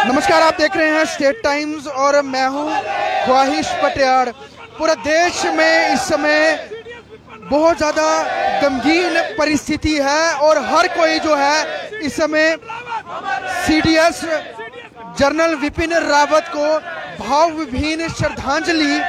नमस्कार, आप देख रहे हैं स्टेट टाइम्स और मैं हूं ख्वाहिश पटियाड़। पूरे देश में इस समय बहुत ज़्यादा गमगीन परिस्थिति है और हर कोई जो है इस समय सीडीएस जनरल विपिन रावत को भावभीनी श्रद्धांजलि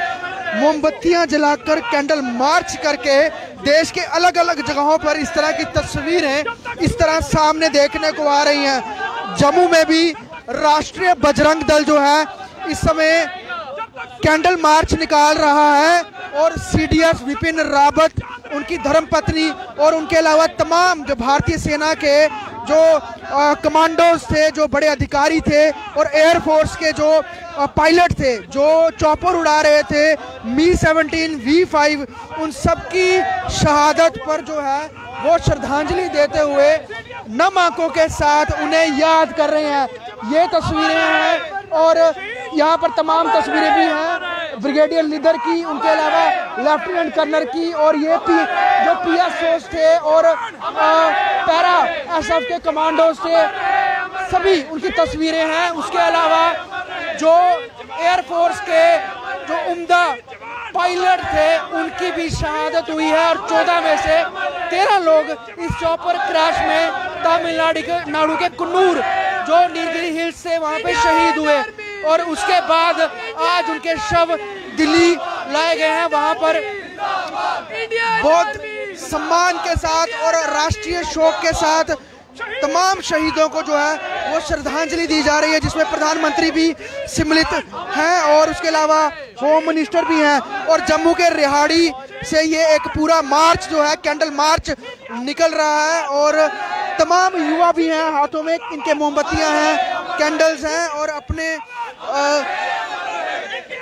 मोमबत्तियां जलाकर कैंडल मार्च करके देश के अलग अलग जगहों पर इस तरह की तस्वीरें इस तरह सामने देखने को आ रही हैं। जम्मू में भी राष्ट्रीय बजरंग दल जो है इस समय कैंडल मार्च निकाल रहा है और सीडीएस विपिन रावत, उनकी धर्मपत्नी और उनके अलावा तमाम जो भारतीय सेना के जो कमांडोज थे, जो बड़े अधिकारी थे और एयरफोर्स के जो पायलट थे, जो चॉपर उड़ा रहे थे Mi-17 V5, उन सब की शहादत पर जो है वो श्रद्धांजलि देते हुए नम आंखों के साथ उन्हें याद कर रहे हैं। ये तस्वीरें हैं और यहाँ पर तमाम तस्वीरें भी हैं ब्रिगेडियर लीडर की, उनके अलावा लेफ्टिनेंट कर्नल की और ये जो PSOs थे और पैरा SF के कमांडोज थे, सभी उनकी तस्वीरें हैं। उसके अलावा जो एयरफोर्स के जो उम्दा पायलट थे उनकी भी शहादत हुई है और 14 में से 13 लोग इस चॉपर क्रैश में तमिलनाडु के कुन्नूर जो नीलगिरी हिल्स से वहां पे शहीद हुए और उसके बाद आज उनके शव दिल्ली लाए गए हैं। वहां पर बहुत सम्मान के साथ और राष्ट्रीय शोक के साथ तमाम शहीदों को जो है वो श्रद्धांजलि दी जा रही है, जिसमें प्रधानमंत्री भी सम्मिलित हैं और उसके अलावा होम मिनिस्टर भी हैं। और जम्मू के रिहाड़ी से ये एक पूरा मार्च जो है कैंडल मार्च निकल रहा है और तमाम युवा भी हैं, हाथों में इनके मोमबत्तियां हैं, कैंडल्स हैं और अपने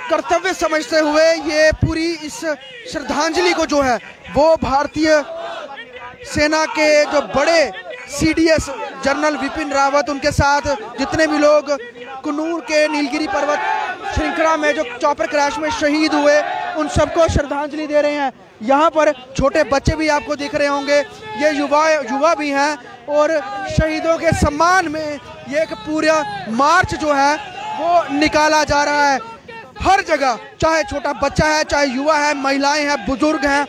कर्तव्य समझते हुए ये पूरी इस श्रद्धांजलि को जो है वो भारतीय सेना के जो बड़े सीडीएस जनरल विपिन रावत, उनके साथ जितने भी लोग कुन्नूर के नीलगिरी पर्वत श्रृंखला में जो चॉपर क्रैश में शहीद हुए उन सबको श्रद्धांजलि दे रहे हैं। यहाँ पर छोटे बच्चे भी आपको दिख रहे होंगे, ये युवा भी हैं और शहीदों के सम्मान में ये एक पूरा मार्च जो है वो निकाला जा रहा है। हर जगह, चाहे छोटा बच्चा है, चाहे युवा है, महिलाएं हैं, बुजुर्ग हैं,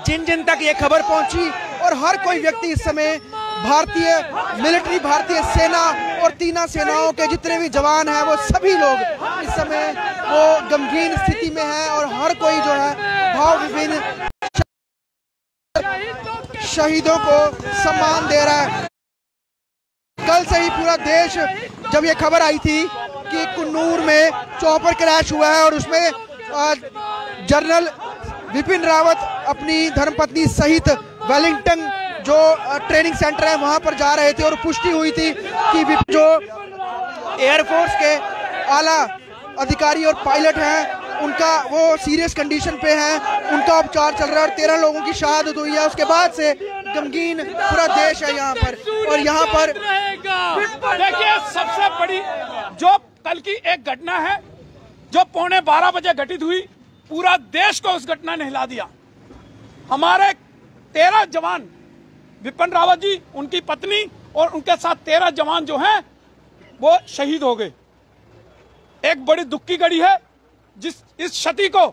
जिन तक ये खबर पहुंची और हर कोई व्यक्ति इस समय भारतीय मिलिट्री, भारतीय सेना और तीनों सेनाओं के जितने भी जवान हैं वो सभी लोग इस समय वो गमगीन स्थिति में हैं और हर कोई जो है भावभीनी शहीदों को सम्मान दे रहा है। कल से ही पूरा देश, जब ये खबर आई थी कि कुन्नूर में चॉपर क्रैश हुआ है और उसमें जनरल विपिन रावत अपनी धर्मपत्नी सहित वेलिंगटन जो ट्रेनिंग सेंटर है वहां पर जा रहे थे और पुष्टि हुई थी कि जो एयरफोर्स के आला अधिकारी और पायलट हैं उनका वो सीरियस कंडीशन पे हैं, उनका उपचार चल रहा है और 13 लोगों की शहादत हुई है। उसके बाद से गमगीन पूरा देश है यहाँ पर। और यहाँ पर देखिए, सबसे बड़ी जो कल की एक घटना है जो 11:15 बजे घटित हुई, पूरा देश को उस घटना ने हिला दिया। हमारे 13 जवान, विपिन रावत जी, उनकी पत्नी और उनके साथ 13 जवान जो हैं वो शहीद हो गए। एक बड़ी दुख की घड़ी है, इस क्षति को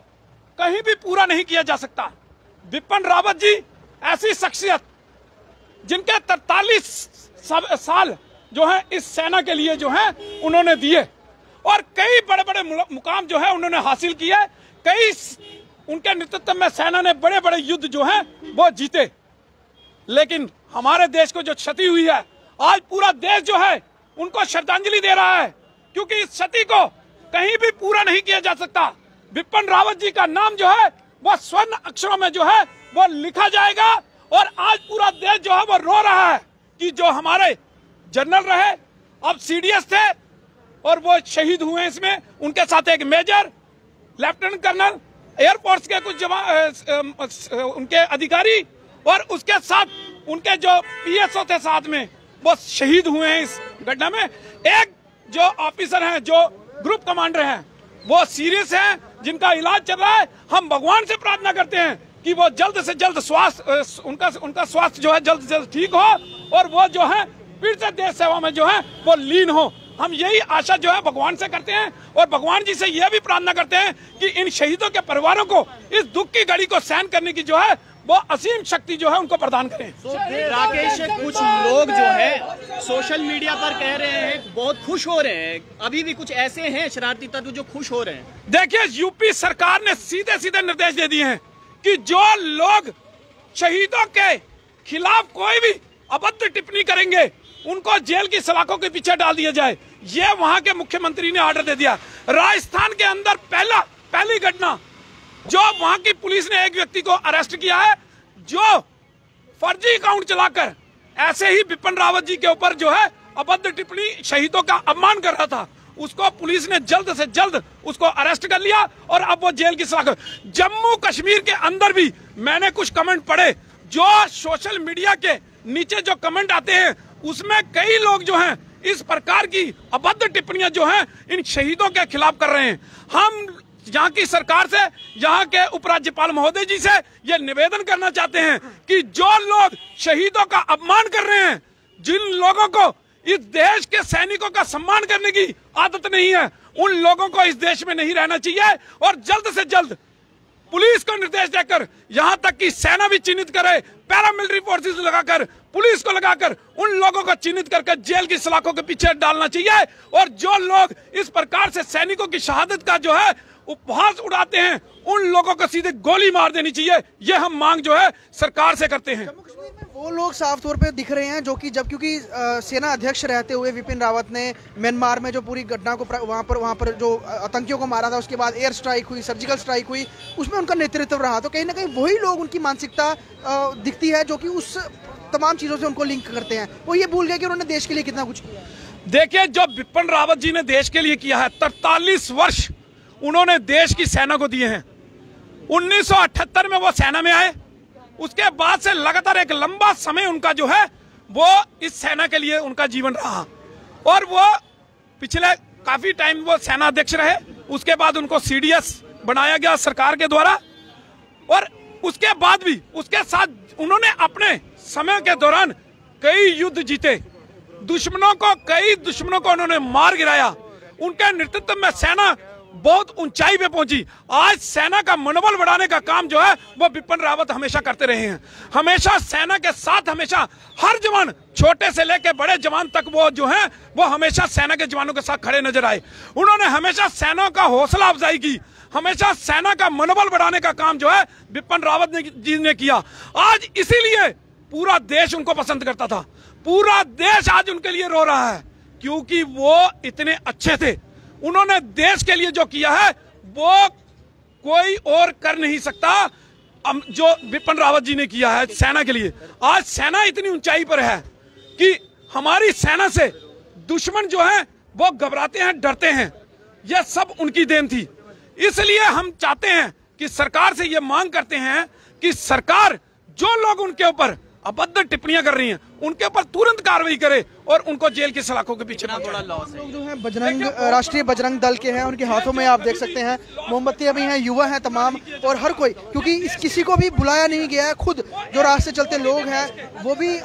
कहीं भी पूरा नहीं किया जा सकता। विपिन रावत जी ऐसी शख्सियत जिनके 43 साल जो है इस सेना के लिए जो है उन्होंने दिए और कई बड़े बड़े मुकाम जो है उन्होंने हासिल किए। कई उनके नेतृत्व में सेना ने बड़े बड़े युद्ध जो हैं वो जीते। लेकिन हमारे देश को जो क्षति हुई है, आज पूरा देश जो है उनको श्रद्धांजलि दे रहा है, क्योंकि इस क्षति को कहीं भी पूरा नहीं किया जा सकता। विपिन रावत जी का नाम जो है वो स्वर्ण अक्षरों में जो है वो लिखा जाएगा और आज पूरा देश जो है वो रो रहा है कि जो हमारे जनरल रहे, अब सीडीएस थे और वो शहीद हुए। इसमें उनके साथ एक मेजर, लेफ्टिनेंट कर्नल, एयरफोर्स के कुछ जवान, उनके अधिकारी और उसके साथ उनके जो PSO थे साथ में, वो शहीद हुए हैं इस घटना में। एक जो ऑफिसर हैं, जो ग्रुप कमांडर हैं, वो सीरियस हैं, जिनका इलाज चल रहा है। हम भगवान से प्रार्थना करते हैं कि वो जल्द से जल्द उनका स्वास्थ्य जो है जल्द से जल्द ठीक हो और वो जो है फिर से देश सेवा में जो है वो लीन हो। हम यही आशा जो है भगवान से करते हैं और भगवान जी से यह भी प्रार्थना करते हैं कि इन शहीदों के परिवारों को इस दुख की घड़ी को सहन करने की जो है वो असीम शक्ति जो है उनको प्रदान करें। राकेश, कुछ लोग जो है सोशल मीडिया पर कह रहे हैं बहुत खुश हो रहे हैं, अभी भी कुछ ऐसे हैं शरारती तत्व जो खुश हो रहे हैं। देखिए, यूपी सरकार ने सीधे सीधे निर्देश दे दिए हैं कि जो लोग शहीदों के खिलाफ कोई भी अभद्र टिप्पणी करेंगे उनको जेल की सलाखों के पीछे डाल दिया जाए। ये वहां के मुख्यमंत्री ने ऑर्डर दे दिया। राजस्थान के अंदर पहली घटना जो वहां की पुलिस ने एक व्यक्ति को अरेस्ट किया है जो फर्जी अकाउंट चलाकर ऐसे ही बिपिन रावत जी के ऊपर जो है अभद्र टिप्पणी शहीदों का अपमान कर रहा था। उसको पुलिस ने जल्द से जल्द उसको अरेस्ट कर लिया और अब वो जेल की सलाखों। जम्मू कश्मीर के अंदर भी मैंने कुछ कमेंट पढ़े, जो सोशल मीडिया के नीचे जो कमेंट आते हैं उसमें कई लोग जो हैं इस प्रकार की अभद्र टिप्पणियां जो हैं इन शहीदों के खिलाफ कर रहे हैं। हम यहाँ की सरकार से, यहाँ के उपराज्यपाल महोदय जी से ये निवेदन करना चाहते हैं कि जो लोग शहीदों का अपमान कर रहे हैं, जिन लोगों को इस देश के सैनिकों का सम्मान करने की आदत नहीं है, उन लोगों को इस देश में नहीं रहना चाहिए और जल्द से जल्द पुलिस को निर्देश देकर, यहाँ तक कि सेना भी चिन्हित करे, पैरामिलिट्री फोर्सेस लगाकर, पुलिस को लगाकर उन लोगों को चिन्हित करके जेल की सलाखों के पीछे डालना चाहिए। और जो लोग इस प्रकार से सैनिकों की शहादत का जो है उपहास उड़ाते हैं उन लोगों को सीधे गोली मार देनी चाहिए। ये हम मांग जो है सरकार से करते हैं। जम्मू कश्मीर में वो लोग साफ तौर पे दिख रहे हैं जो कि क्योंकि सेना अध्यक्ष रहते हुए विपिन रावत ने म्यांमार में जो पूरी घटना को वहाँ पर जो आतंकियों को मारा था, उसके बाद एयर स्ट्राइक हुई, सर्जिकल स्ट्राइक हुई, उसमें उनका नेतृत्व रहा। तो कहीं ना कहीं वही लोग, उनकी मानसिकता दिखती है जो कि उस तमाम चीज़ों से उनको लिंक करते हैं। वो ये भूल गए कि उन्होंने देश के लिए कितना कुछ किया। देखिए, जो बिपिन रावत जी ने देश के लिए किया है, 43 वर्ष उन्होंने देश की सेना को दिए हैं। 1978 में वो सेना में आए, उसके बाद से लगातार एक लंबा समय उनका जो है वो इस सेना के लिए उनका जीवन रहा और वो पिछले काफी टाइम वो सेना अध्यक्ष रहे। उसके बाद उनको CDS बनाया गया सरकार के द्वारा और उसके बाद भी उसके साथ उन्होंने अपने समय के दौरान कई युद्ध जीते, कई दुश्मनों को उन्होंने मार गिराया। उनके नेतृत्व में सेना बहुत ऊंचाई पे पहुंची। आज सेना का मनोबल बढ़ाने का काम जो है वो बिपिन रावत हमेशा करते रहे हैं। हमेशा सेना के साथ, हमेशा हर जवान, छोटे से लेकर बड़े जवान तक वो जो है वो हमेशा सेना के जवानों के साथ खड़े नजर आए। उन्होंने हमेशा सेना का हौसला अफजाई की, हमेशा सेना का मनोबल बढ़ाने का काम जो है बिपिन रावत जी ने किया। आज इसीलिए पूरा देश उनको पसंद करता था। पूरा देश आज उनके लिए रो रहा है क्योंकि वो इतने अच्छे थे। उन्होंने देश के लिए जो किया है वो कोई और कर नहीं सकता जो बिपिन रावत जी ने किया है सेना के लिए। आज सेना इतनी ऊंचाई पर है कि हमारी सेना से दुश्मन जो है वो घबराते हैं, डरते हैं। यह सब उनकी देन थी। इसलिए हम चाहते हैं कि सरकार से ये मांग करते हैं कि सरकार जो लोग उनके ऊपर अभद्र टिप्पणियां कर रही हैं उनके ऊपर तुरंत कार्रवाई करे और उनको जेल की सलाखों के पीछे बड़ा लॉस है। लोग जो हैं बजरंग, राष्ट्रीय बजरंग दल के हैं, उनके हाथों में आप देख सकते हैं मोमबत्तियां भी हैं, युवा हैं तमाम, और हर कोई, क्योंकि किसी को भी बुलाया नहीं गया है। खुद जो रास्ते चलते लोग हैं वो भी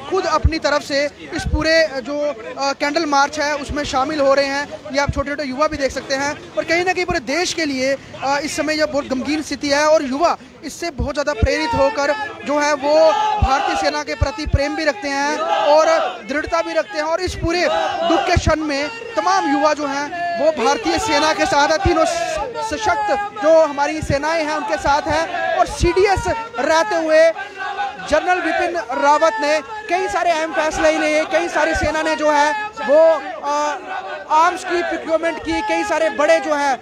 खुद अपनी तरफ से इस पूरे जो कैंडल मार्च है उसमें शामिल हो रहे हैं। ये आप छोटे छोटे युवा भी देख सकते हैं और कहीं ना कहीं पूरे देश के लिए इस समय यह बहुत गमगीन स्थिति है और युवा इससे बहुत ज़्यादा प्रेरित होकर जो है वो भारतीय सेना के प्रति प्रेम भी रखते हैं और दृढ़ता भी रखते हैं। और इस पूरे दुख के क्षण में तमाम युवा जो हैं वो भारतीय सेना के साथ है। तीनों सशक्त जो हमारी सेनाएं हैं उनके साथ हैं और CDS रहते हुए जनरल बिपिन रावत ने कई सारे अहम फैसले लिए। कई सारी सेना ने जो है वो आर्म्स की प्रोक्योरमेंट की, कई सारे बड़े जो है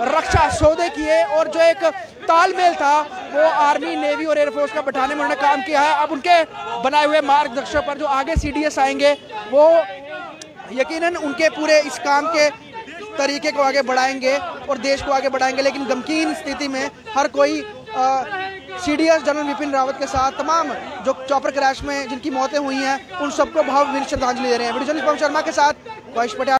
रक्षा सौदे किए और जो एक तालमेल था वो आर्मी, नेवी और एयरफोर्स का बैठाने में उन्होंने काम किया है। अब उनके बनाए हुए मार्गदर्शन पर जो आगे CDS आएंगे वो यकीनन उनके पूरे इस काम के तरीके को आगे बढ़ाएंगे और देश को आगे बढ़ाएंगे। लेकिन गमगीन स्थिति में हर कोई CDS जनरल बिपिन रावत के साथ तमाम जो चॉपर क्रैश में जिनकी मौतें हुई हैं उन सबको भावभीनी श्रद्धांजलि दे रहे हैं। वीडियो जर्नलिस्ट पवन शर्मा के साथ ख्वाहिश पटेल।